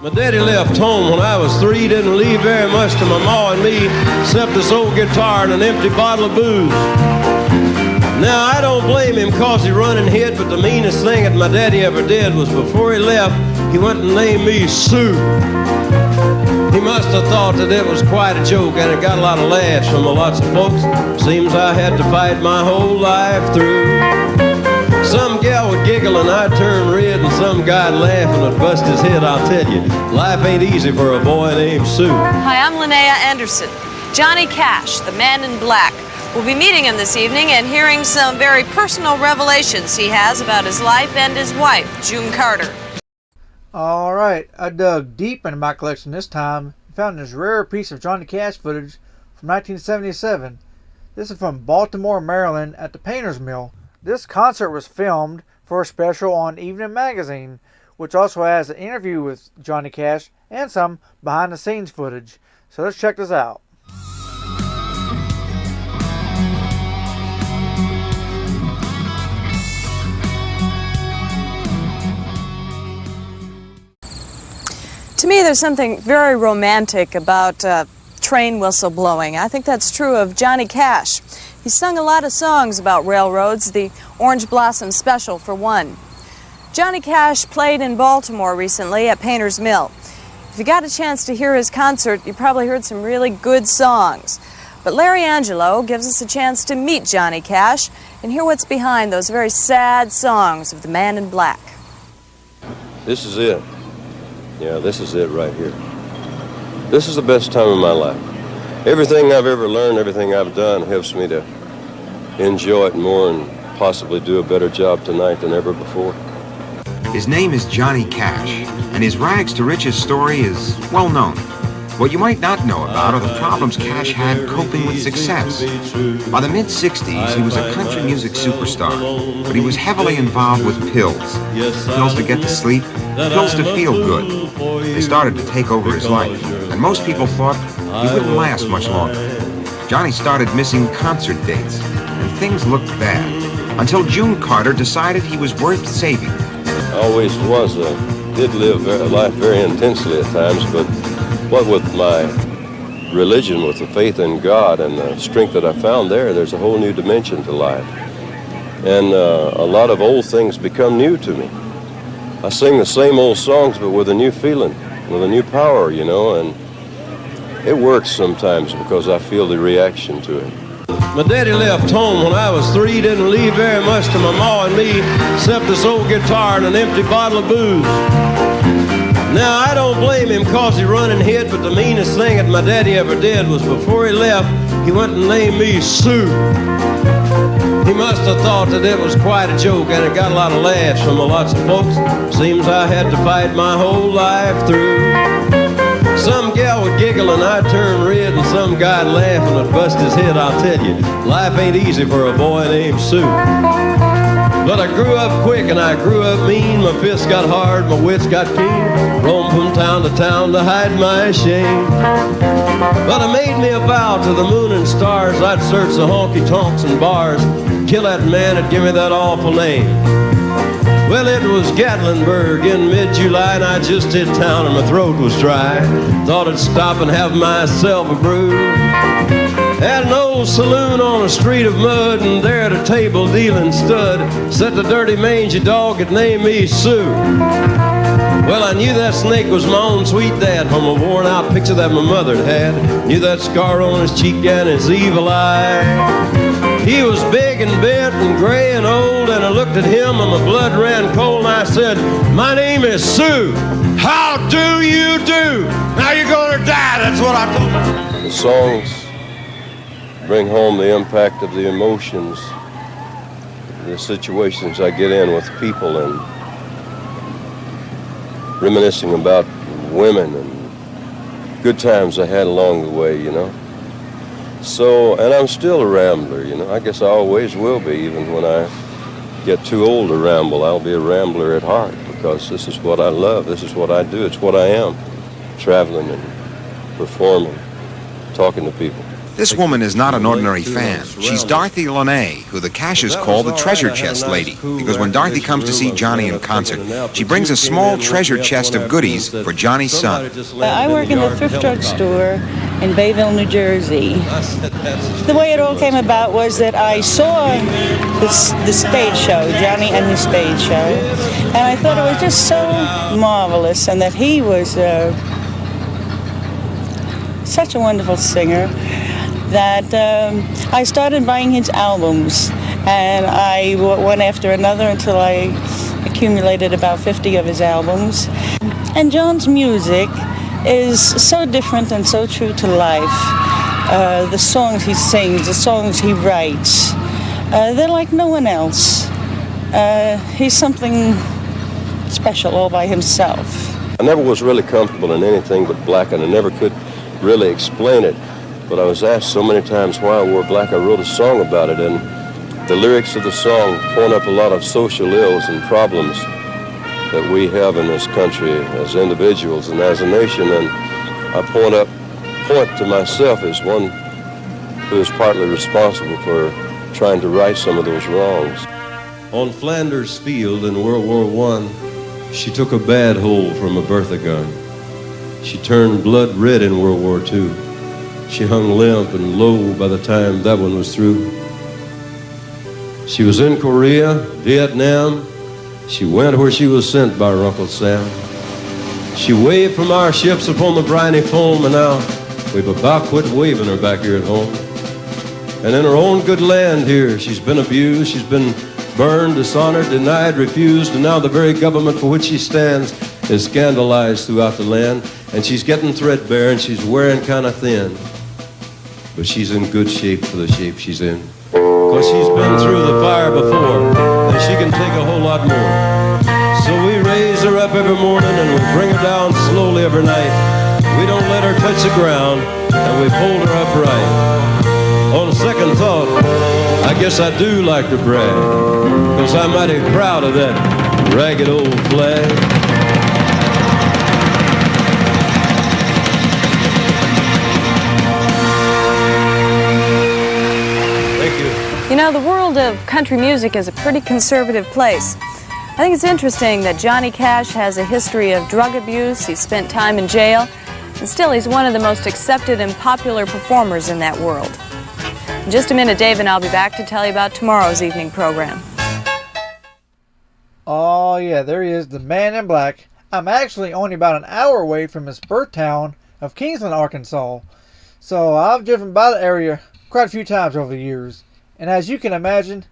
My daddy left home when I was 3, didn't leave very much to my ma and me, except this old guitar and an empty bottle of booze. Now, I don't blame him 'cause he run and hid, but the meanest thing that my daddy ever did was before he left, he went and named me Sue. He must have thought that it was quite a joke, and it got a lot of laughs from lots of folks. Seems I had to fight my whole life through. Some gal would giggle and I'd turn red, and some guy'd laugh and would bust his head. I'll tell you, life ain't easy for a boy named Sue. Hi, I'm Linnea Anderson. Johnny Cash, the man in black. We'll be meeting him this evening and hearing some very personal revelations he has about his life and his wife, June Carter. Alright, I dug deep into my collection this time and found this rare piece of Johnny Cash footage from 1977. This is from Baltimore, Maryland at the Painters Mill. This concert was filmed for a special on Evening Magazine, which also has an interview with Johnny Cash and some behind the scenes footage. So let's check this out. To me, there's something very romantic about train whistle blowing. I think that's true of Johnny Cash. He sung a lot of songs about railroads, the Orange Blossom Special for one. Johnny Cash played in Baltimore recently at Painters Mill. If you got a chance to hear his concert, you probably heard some really good songs. But Larry Angelo gives us a chance to meet Johnny Cash and hear what's behind those very sad songs of the Man in Black. This is it. Yeah, this is it right here. This is the best time of my life. Everything I've ever learned, everything I've done helps me to enjoy it more and possibly do a better job tonight than ever before. His name is Johnny Cash, and his rags to riches story is well known. What you might not know about are the problems Cash had coping with success. By the mid-60s, he was a country music superstar, but he was heavily involved with pills. Pills to get to sleep, pills to feel good. They started to take over his life, and most people thought he wouldn't last much longer. Johnny started missing concert dates, and things looked bad, until June Carter decided he was worth saving. I always did live life very intensely at times, but what with my religion, with the faith in God and the strength that I found there's a whole new dimension to life. And a lot of old things become new to me. I sing the same old songs, but with a new feeling, with a new power, you know, and it works sometimes because I feel the reaction to it. My daddy left home when I was 3, didn't leave very much to my ma and me, except this old guitar and an empty bottle of booze. Now, I don't blame him 'cause he run and hid, but the meanest thing that my daddy ever did was before he left, he went and named me Sue. He must have thought that it was quite a joke, and it got a lot of laughs from lots of folks. Seems I had to fight my whole life through. Some gal would giggle and I'd turn red, and some guy'd laugh and would bust his head. I'll tell you, life ain't easy for a boy named Sue. But I grew up quick and I grew up mean. My fists got hard, my wits got keen. Roamed from town to town to hide my shame. But I made me a vow to the moon and stars, I'd search the honky-tonks and bars, kill that man that give me that awful name. Well, it was Gatlinburg in mid-July, and I just hit town and my throat was dry. Thought I'd stop and have myself a brew. At an old saloon on a street of mud, and there at a table dealing stud sat the dirty mangy dog that named me Sue. Well, I knew that snake was my own sweet dad from a worn out picture that my mother had. Knew that scar on his cheek and his evil eye. He was big and bent and gray and old, and I looked at him and my blood ran cold, and I said, "My name is Sue. How do you do? Now you're gonna die." That's what I told him. The songs bring home the impact of the emotions, the situations I get in with people, and reminiscing about women and good times I had along the way, you know. So, and I'm still a rambler, you know. I guess I always will be, even when I get too old to ramble. I'll be a rambler at heart, because this is what I love. This is what I do. It's what I am, traveling and performing, talking to people. This woman is not an ordinary fan. She's Dorothy Lene, who the Cashes call the treasure chest lady, because when Dorothy comes to see Johnny in concert, she brings a small treasure chest of goodies for Johnny's son. I work in a thrift drugstore in Bayville, New Jersey. The way it all came about was that I saw the stage show, Johnny and his stage show, and I thought it was just so marvelous, and that he was such a wonderful singer, that I started buying his albums, and I one after another until I accumulated about 50 of his albums. And John's music is so different and so true to life. The songs he sings, the songs he writes, they're like no one else. He's something special all by himself. I never was really comfortable in anything but black, and I never could really explain it. But I was asked so many times why I wore black. I wrote a song about it, and the lyrics of the song point up a lot of social ills and problems that we have in this country as individuals and as a nation. And I point to myself as one who is partly responsible for trying to right some of those wrongs. On Flanders Field in World War I, she took a bad hole from a Bertha gun. She turned blood red in World War II. She hung limp and low by the time that one was through. She was in Korea, Vietnam. She went where she was sent by her Uncle Sam. She waved from our ships upon the briny foam, and now we've about quit waving her back here at home. And in her own good land here, she's been abused, she's been burned, dishonored, denied, refused, and now the very government for which she stands is scandalized throughout the land, and she's getting threadbare and she's wearing kind of thin. But she's in good shape for the shape she's in. 'Cause she's been through the fire before, and she can take a whole lot more. So we raise her up every morning and we bring her down slowly every night. We don't let her touch the ground, and we hold her upright. On second thought, I guess I do like to brag, 'cause I'm mighty proud of that ragged old flag. You know, the world of country music is a pretty conservative place. I think it's interesting that Johnny Cash has a history of drug abuse. He spent time in jail, and still he's one of the most accepted and popular performers in that world. In just a minute, Dave and I'll be back to tell you about tomorrow's evening program. Oh yeah, there he is, the man in black. I'm actually only about an hour away from his birth town of Kingsland, Arkansas. So I've driven by the area quite a few times over the years. And as you can imagine,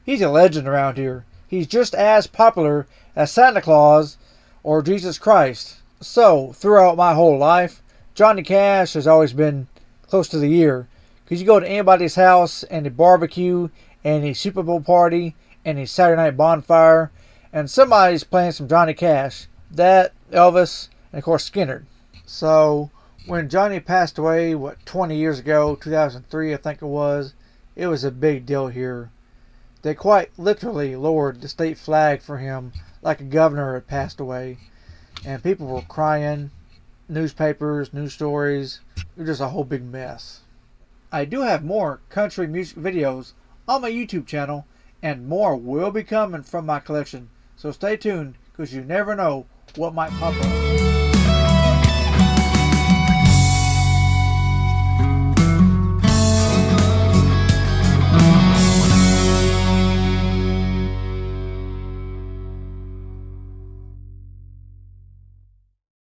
he's a legend around here. He's just as popular as Santa Claus or Jesus Christ. So, throughout my whole life, Johnny Cash has always been close to the ear. Because you go to anybody's house and a barbecue and a Super Bowl party and a Saturday night bonfire, and somebody's playing some Johnny Cash. That, Elvis, and of course Skinner. So, when Johnny passed away, 20 years ago, 2003 I think it was a big deal here. They quite literally lowered the state flag for him like a governor had passed away. And people were crying, newspapers, news stories. It was just a whole big mess. I do have more country music videos on my YouTube channel, and more will be coming from my collection. So stay tuned, because you never know what might pop up.